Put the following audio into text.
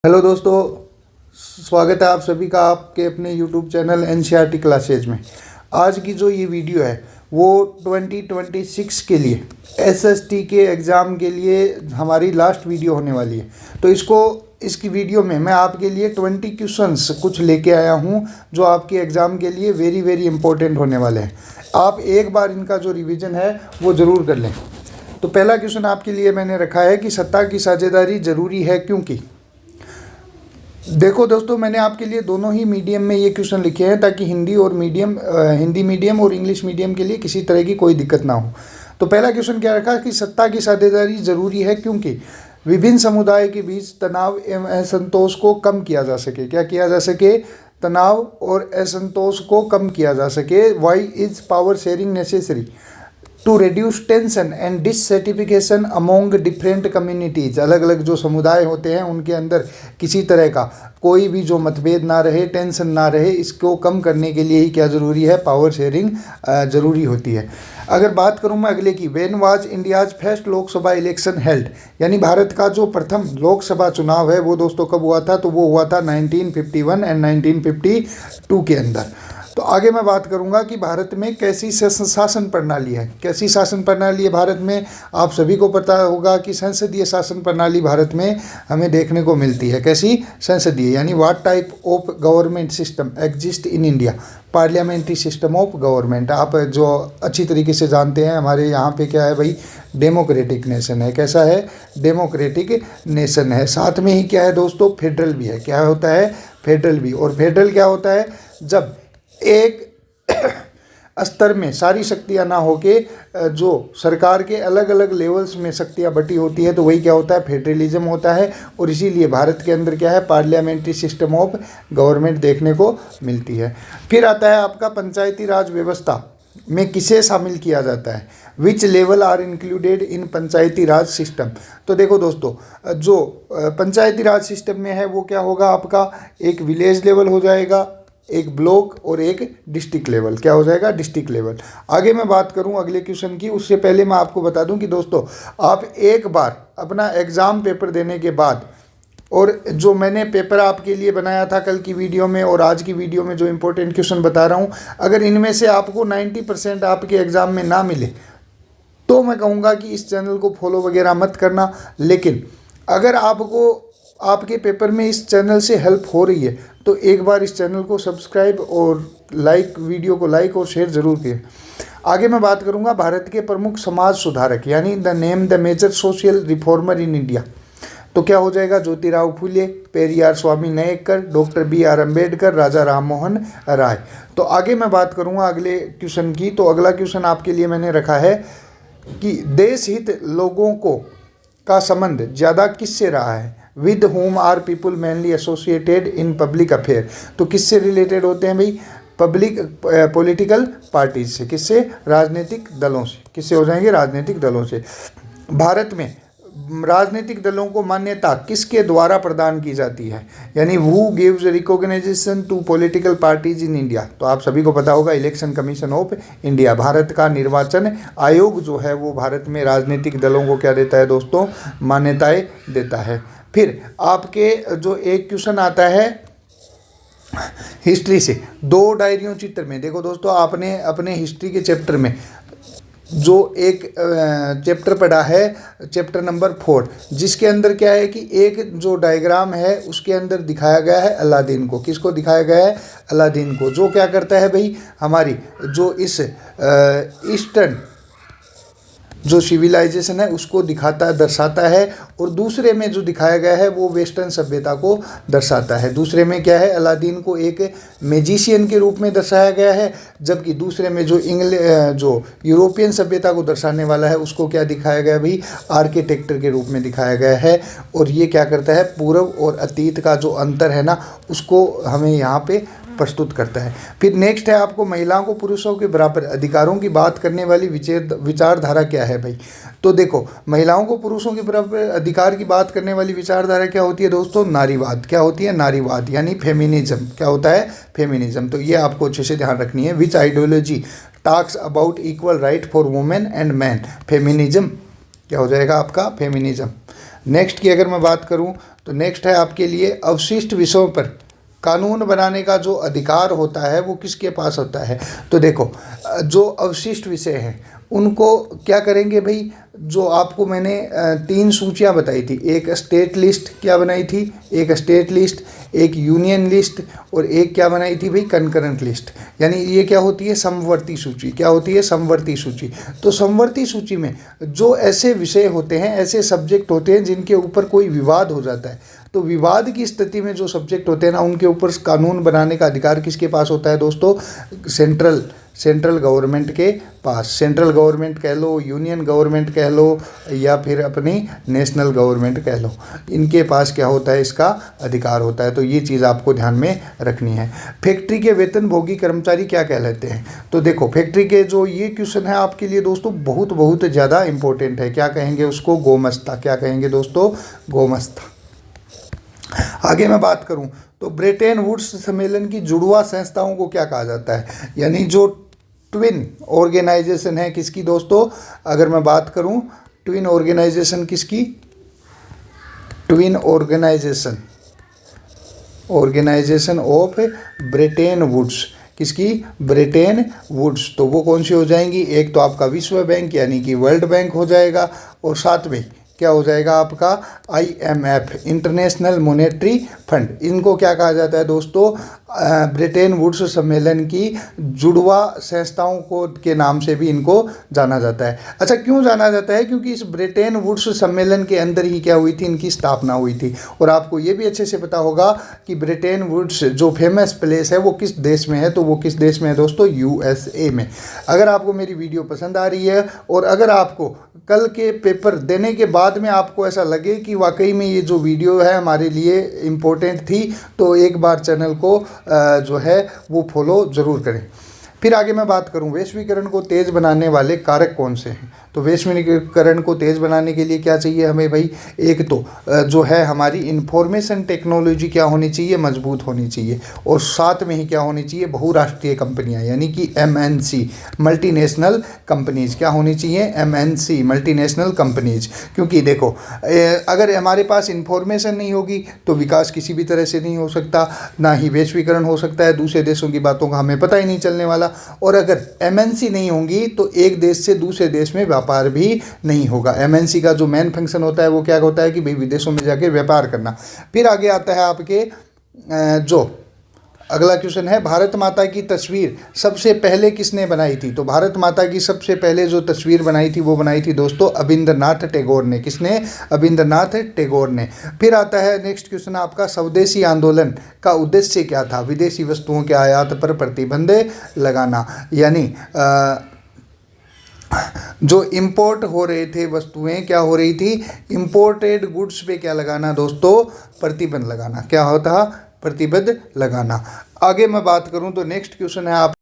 Hello दोस्तों, स्वागत है आप सभी का आपके अपने यूट्यूब चैनल एनसीईआरटी क्लासेज में। आज की जो ये वीडियो है वो 2026 के लिए एसएसटी के एग्ज़ाम के लिए हमारी लास्ट वीडियो होने वाली है। तो इसकी वीडियो में मैं आपके लिए 20 क्वेश्चंस कुछ लेके आया हूँ जो आपके एग्ज़ाम के लिए वेरी वेरी इंपॉर्टेंट होने वाले हैं। आप एक बार इनका जो रिवीजन है वो ज़रूर कर लें। तो पहला क्वेश्चन आपके लिए मैंने रखा है कि सत्ता की साझेदारी ज़रूरी है क्योंकि। देखो दोस्तों, मैंने आपके लिए दोनों ही मीडियम में ये क्वेश्चन लिखे हैं ताकि हिंदी मीडियम और इंग्लिश मीडियम के लिए किसी तरह की कोई दिक्कत ना हो। तो पहला क्वेश्चन क्या रखा कि सत्ता की साझेदारी ज़रूरी है क्योंकि विभिन्न समुदाय के बीच तनाव एवं असंतोष को कम किया जा सके। क्या किया जा सके? तनाव और असंतोष को कम किया जा सके। Why is power sharing necessary to reduce tension and dissatisfaction among different communities. अलग अलग जो समुदाय होते हैं उनके अंदर किसी तरह का कोई भी जो मतभेद ना रहे, टेंशन ना रहे, इसको कम करने के लिए ही क्या ज़रूरी है? पावर शेयरिंग ज़रूरी होती है। अगर बात करूं मैं अगले की, when was India's first Lok Sabha election held, यानी भारत का जो प्रथम लोकसभा चुनाव है वो दोस्तों कब हुआ था? तो वो हुआ था 1951 एंड 1952 के अंदर। तो आगे मैं बात करूंगा कि भारत में कैसी शासन प्रणाली है। कैसी शासन प्रणाली है भारत में? आप सभी को पता होगा कि संसदीय शासन प्रणाली भारत में हमें देखने को मिलती है। कैसी? संसदीय, यानी what type of government system exist in India? Parliamentary system of government. आप जो अच्छी तरीके से जानते हैं हमारे यहाँ पे क्या है भाई? डेमोक्रेटिक नेशन है। कैसा है? डेमोक्रेटिक नेशन है। साथ में ही क्या है दोस्तों? फेडरल भी है। क्या होता है? फेडरल भी। और फेडरल क्या होता है? जब एक स्तर में सारी शक्तियां ना होके जो सरकार के अलग अलग लेवल्स में शक्तियां बटी होती है तो वही क्या होता है? फेडरलिज्म होता है। और इसीलिए भारत के अंदर क्या है? पार्लियामेंट्री सिस्टम ऑफ गवर्नमेंट देखने को मिलती है। फिर आता है आपका पंचायती राज व्यवस्था में किसे शामिल किया जाता है? Which level are included in Panchayati Raj system. तो देखो दोस्तों, जो पंचायती राज सिस्टम में है वो क्या होगा आपका? एक विलेज लेवल हो जाएगा, एक ब्लॉक और एक डिस्ट्रिक्ट लेवल। क्या हो जाएगा? District level. आगे मैं बात करूं अगले क्वेश्चन की, उससे पहले मैं आपको बता दूं कि दोस्तों आप एक बार अपना एग्ज़ाम पेपर देने के बाद, और जो मैंने पेपर आपके लिए बनाया था कल की वीडियो में और आज की वीडियो में जो इंपॉर्टेंट क्वेश्चन बता रहा हूं, अगर इनमें से आपको 90% आपके एग्ज़ाम में ना मिले तो मैं कहूँगा कि इस चैनल को फॉलो वगैरह मत करना। लेकिन अगर आपके पेपर में इस चैनल से हेल्प हो रही है तो एक बार इस चैनल को सब्सक्राइब और वीडियो को लाइक और शेयर ज़रूर करें। आगे मैं बात करूंगा भारत के प्रमुख समाज सुधारक, यानी the major social reformer in India. तो क्या हो जाएगा? Jyotirao Phule, Periyar Swami Naicker, doctor BR Ambedkar, Raja Ram Mohan Roy. तो आगे मैं बात करूंगा अगले क्वेश्चन की। तो अगला क्वेश्चन आपके लिए मैंने रखा है कि देश हित लोगों को का संबंध ज़्यादा किससे रहा है? With whom are people mainly associated in public affair. तो किससे रिलेटेड होते हैं भाई? पॉलिटिकल पार्टीज से। किससे? राजनीतिक दलों से। किससे हो जाएंगे? राजनीतिक दलों से। भारत में राजनीतिक दलों को मान्यता किसके द्वारा प्रदान की जाती है? यानी who gives recognition to political parties in India. तो आप सभी को पता होगा election commission of India. Bharat का निर्वाचन आयोग जो है वो भारत में राजनीतिक दलों को क्या देता है दोस्तों? मान्यताएं देता है। फिर आपके जो एक क्वेश्चन आता है हिस्ट्री से, दो डायरियों चित्र में। देखो दोस्तों, आपने अपने हिस्ट्री के चैप्टर में जो एक चैप्टर पढ़ा है, चैप्टर नंबर 4, जिसके अंदर क्या है कि एक जो डायग्राम है उसके अंदर दिखाया गया है अलादीन को। किसको दिखाया गया है? अलादीन को। जो क्या करता है भाई? हमारी जो इस ईस्टर्न जो सिविलाइजेशन है उसको दर्शाता है। और दूसरे में जो दिखाया गया है वो वेस्टर्न सभ्यता को दर्शाता है। दूसरे में क्या है? अलादीन को एक मैजिशियन के रूप में दर्शाया गया है, जबकि दूसरे में जो यूरोपियन सभ्यता को दर्शाने वाला है उसको क्या दिखाया गया भाई? आर्किटेक्टर के रूप में दिखाया गया है। और ये क्या करता है? पूर्व और अतीत का जो अंतर है ना उसको हमें यहाँ पे प्रस्तुत करता है। फिर नेक्स्ट है आपको महिलाओं को पुरुषों के बराबर अधिकारों की बात करने वाली विचारधारा क्या है भाई? तो देखो, महिलाओं को पुरुषों के बराबर अधिकार की बात करने वाली विचारधारा क्या होती है दोस्तों? नारीवाद। क्या होती है? नारीवाद, यानी फेमिनिज्म। क्या होता है? फेमिनिज्म। तो ये आपको अच्छे से ध्यान रखनी है। Which ideology talks about equal right for women and man? Feminism. क्या हो जाएगा आपका? फेमिनिज्म। नेक्स्ट की अगर मैं बात करूं तो नेक्स्ट है आपके लिए अवशिष्ट विषयों पर कानून बनाने का जो अधिकार होता है वो किसके पास होता है। तो देखो जो अवशिष्ट विषय हैं उनको क्या करेंगे भाई, जो आपको मैंने 3 सूचियां बताई थी, एक स्टेट लिस्ट क्या बनाई थी, एक स्टेट लिस्ट, एक यूनियन लिस्ट और एक क्या बनाई थी भाई, कंकरेंट लिस्ट। यानी ये क्या होती है, समवर्ती सूची। क्या होती है, समवर्ती सूची। तो समवर्ती सूची में जो ऐसे विषय होते हैं, ऐसे सब्जेक्ट होते हैं जिनके ऊपर कोई विवाद हो जाता है, तो विवाद की स्थिति में जो सब्जेक्ट होते हैं ना, उनके ऊपर कानून बनाने का अधिकार किसके पास होता है दोस्तों, सेंट्रल गवर्नमेंट के पास। सेंट्रल गवर्नमेंट कह लो, यूनियन गवर्नमेंट कह लो, या फिर अपनी नेशनल गवर्नमेंट कह लो, इनके पास क्या होता है, इसका अधिकार होता है। तो ये चीज़ आपको ध्यान में रखनी है। फैक्ट्री के वेतनभोगी कर्मचारी क्या कहलाते हैं। तो देखो फैक्ट्री के जो ये क्वेश्चन है आपके लिए दोस्तों बहुत ज़्यादा इंपॉर्टेंट है। क्या कहेंगे उसको, गोमस्ता। क्या कहेंगे दोस्तों, गोमस्ता। आगे मैं बात करूं तो ब्रेटन वुड्स सम्मेलन की जुड़वा संस्थाओं को क्या कहा जाता है, यानी जो ट्विन ऑर्गेनाइजेशन है किसकी दोस्तों, अगर मैं बात करूं ट्विन ऑर्गेनाइजेशन किसकी, twin organisation of Bretton Woods, किसकी, ब्रेटन वुड्स। तो वो कौन सी हो जाएंगी, एक तो आपका विश्व बैंक यानी कि वर्ल्ड बैंक हो जाएगा, और साथ में क्या हो जाएगा आपका IMF, इंटरनेशनल मॉनेटरी फंड। इनको क्या कहा जाता है दोस्तों, ब्रेटन वुड्स सम्मेलन की जुड़वा संस्थाओं को के नाम से भी इनको जाना जाता है। अच्छा क्यों जाना जाता है, क्योंकि इस ब्रेटन वुड्स सम्मेलन के अंदर ही क्या हुई थी, इनकी स्थापना हुई थी। और आपको ये भी अच्छे से पता होगा कि ब्रेटन वुड्स जो फेमस प्लेस है वो किस देश में है, तो वो किस देश में है दोस्तों, USA में। अगर आपको मेरी वीडियो पसंद आ रही है और अगर आपको कल के पेपर देने के बाद में आपको ऐसा लगे कि वाकई में ये जो वीडियो है हमारे लिए इम्पोर्टेंट थी, तो एक बार चैनल को जो है वो फॉलो ज़रूर करें। फिर आगे मैं बात करूं वैश्वीकरण को तेज़ बनाने वाले कारक कौन से हैं। तो वैश्वीकरण को तेज़ बनाने के लिए क्या चाहिए हमें भाई, एक तो जो है हमारी इंफॉर्मेशन टेक्नोलॉजी क्या होनी चाहिए, मजबूत होनी चाहिए, और साथ में ही क्या होनी चाहिए, बहुराष्ट्रीय कंपनियां यानी कि MNC, मल्टीनेशनल कंपनीज। क्या होनी चाहिए, MNC, मल्टीनेशनल कंपनीज। क्योंकि देखो अगर हमारे पास इंफॉर्मेशन नहीं होगी तो विकास किसी भी तरह से नहीं हो सकता, ना ही वैश्वीकरण हो सकता है, दूसरे देशों की बातों का हमें पता ही नहीं चलने वाला। और अगर MNC नहीं होंगी तो एक देश से दूसरे देश में व्यापार भी नहीं होगा। MNC का जो मेन फंक्शन होता है वो क्या होता है कि भाई विदेशों में जाके व्यापार करना। फिर आगे आता है आपके जो अगला क्वेश्चन है, भारत माता की तस्वीर सबसे पहले किसने बनाई थी। तो भारत माता की सबसे पहले जो तस्वीर बनाई थी वो बनाई थी दोस्तों अबिंद्रनाथ टैगोर ने। किसने, अबिंद्रनाथ टैगोर ने। फिर आता है नेक्स्ट क्वेश्चन आपका, स्वदेशी आंदोलन का उद्देश्य क्या था। विदेशी वस्तुओं के आयात पर प्रतिबंध लगाना, यानी जो इंपोर्ट हो रहे थे वस्तुएं, क्या हो रही थी, इंपोर्टेड गुड्स पे क्या लगाना दोस्तों, प्रतिबंध लगाना। क्या होता, प्रतिबंध लगाना। आगे मैं बात करूं तो नेक्स्ट क्वेश्चन है आप